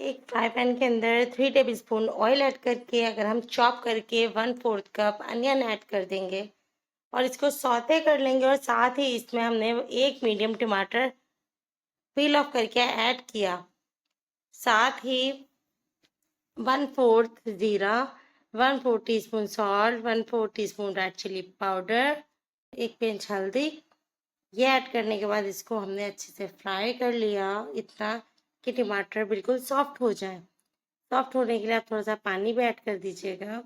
एक fry pan के अंदर 3 टेबलस्पून ऑयल ऐड करके अगर हम चॉप करके 1/4 कप अनियन ऐड कर देंगे और इसको सौते कर लेंगे और साथ ही इसमें हमने एक मीडियम टमाटर पील ऑफ करके ऐड किया। साथ ही 1/4 जीरा, 1/4 teaspoon salt, 1/4 teaspoon red chilli powder, एक पिंच हल्दी। ये ऐड करने के बाद इसको हमने अच्छे से फ्राई कर लिया, इतना कि टमाटर बिल्कुल सॉफ्ट हो जाए। सॉफ्ट होने के लिए आप थोड़ा सा पानी भी ऐड कर दीजिएगा।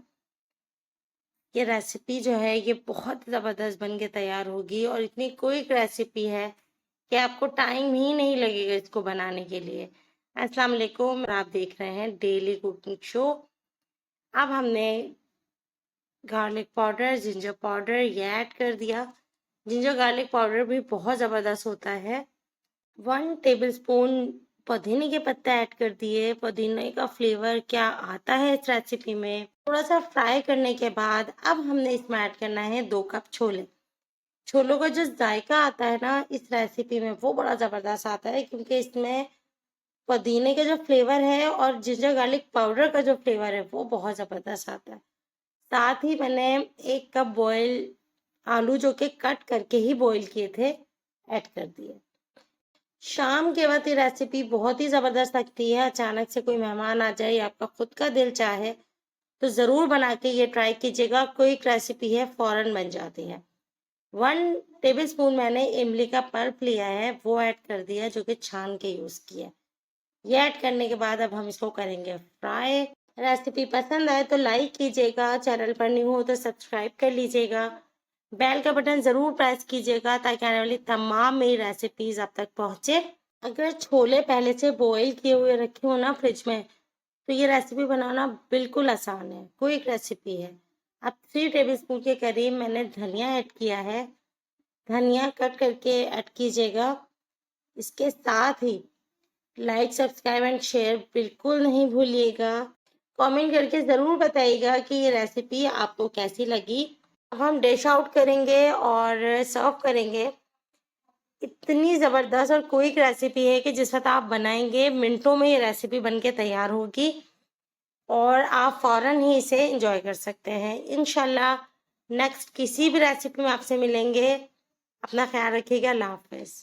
ये रेसिपी जो है ये बहुत ज़बरदस्त बन के तैयार होगी और इतनी क्विक रेसिपी है कि आपको टाइम ही नहीं लगेगा इसको बनाने के लिए। अस्सलाम वालेकुम, आप देख रहे हैं डेली कुकिंग शो। अब हमने गार्लिक पाउडर, जिंजर पाउडर ये ऐड कर दिया। जिंजर गार्लिक पाउडर भी बहुत ज़बरदस्त होता है। 1 टेबलस्पून पुदीने के पत्ते ऐड कर दिए। पुदीने का फ्लेवर क्या आता है इस रेसिपी में। थोड़ा सा फ्राई करने के बाद अब हमने इसमें ऐड करना है 2 कप छोले। छोलों का जो जायका आता है ना इस रेसिपी में वो बड़ा ज़बरदस्त आता है, क्योंकि इसमें पुदीने का जो फ्लेवर है और जिंजर गार्लिक पाउडर का जो फ्लेवर है वो बहुत ज़बरदस्त आता है। साथ ही मैंने 1 कप बॉयल आलू जो कि कट करके ही बॉईल किए थे ऐड कर दिए। शाम के वक्त ये रेसिपी बहुत ही ज़बरदस्त लगती है। अचानक से कोई मेहमान आ जाए, आपका खुद का दिल चाहे तो ज़रूर बना के ये ट्राई कीजिएगा। क्विक रेसिपी है, फ़ौरन बन जाती है। 1 टेबलस्पून मैंने इमली का पल्प लिया है, वो ऐड कर दिया, जो कि छान के यूज़ किया। ये ऐड करने के बाद अब हम इसको करेंगे फ्राई। रेसिपी पसंद आए तो लाइक कीजिएगा, चैनल पर न्यू हो तो सब्सक्राइब कर लीजिएगा। बेल का बटन ज़रूर प्रेस कीजिएगा ताकि आने वाली तमाम मेरी रेसिपीज़ आप तक पहुँचे। अगर छोले पहले से बॉईल किए हुए रखे हो ना फ्रिज में, तो ये रेसिपी बनाना बिल्कुल आसान है, क्विक रेसिपी है। अब 3 टेबलस्पून के करीब मैंने धनिया ऐड किया है। धनिया कट करके ऐड कीजिएगा। इसके साथ ही लाइक, सब्सक्राइब एंड शेयर बिल्कुल नहीं भूलिएगा। कमेंट करके ज़रूर बताइएगा कि ये रेसिपी आपको कैसी लगी। अब हम डिश आउट करेंगे और सर्व करेंगे। इतनी ज़बरदस्त और क्विक रेसिपी है कि जिस वक्त आप बनाएंगे मिनटों में ये रेसिपी बन के तैयार होगी और आप फ़ौरन ही इसे एंजॉय कर सकते हैं। इंशाल्लाह नेक्स्ट किसी भी रेसिपी में आपसे मिलेंगे। अपना ख्याल रखिएगा। अल्लाह हाफ़िज़।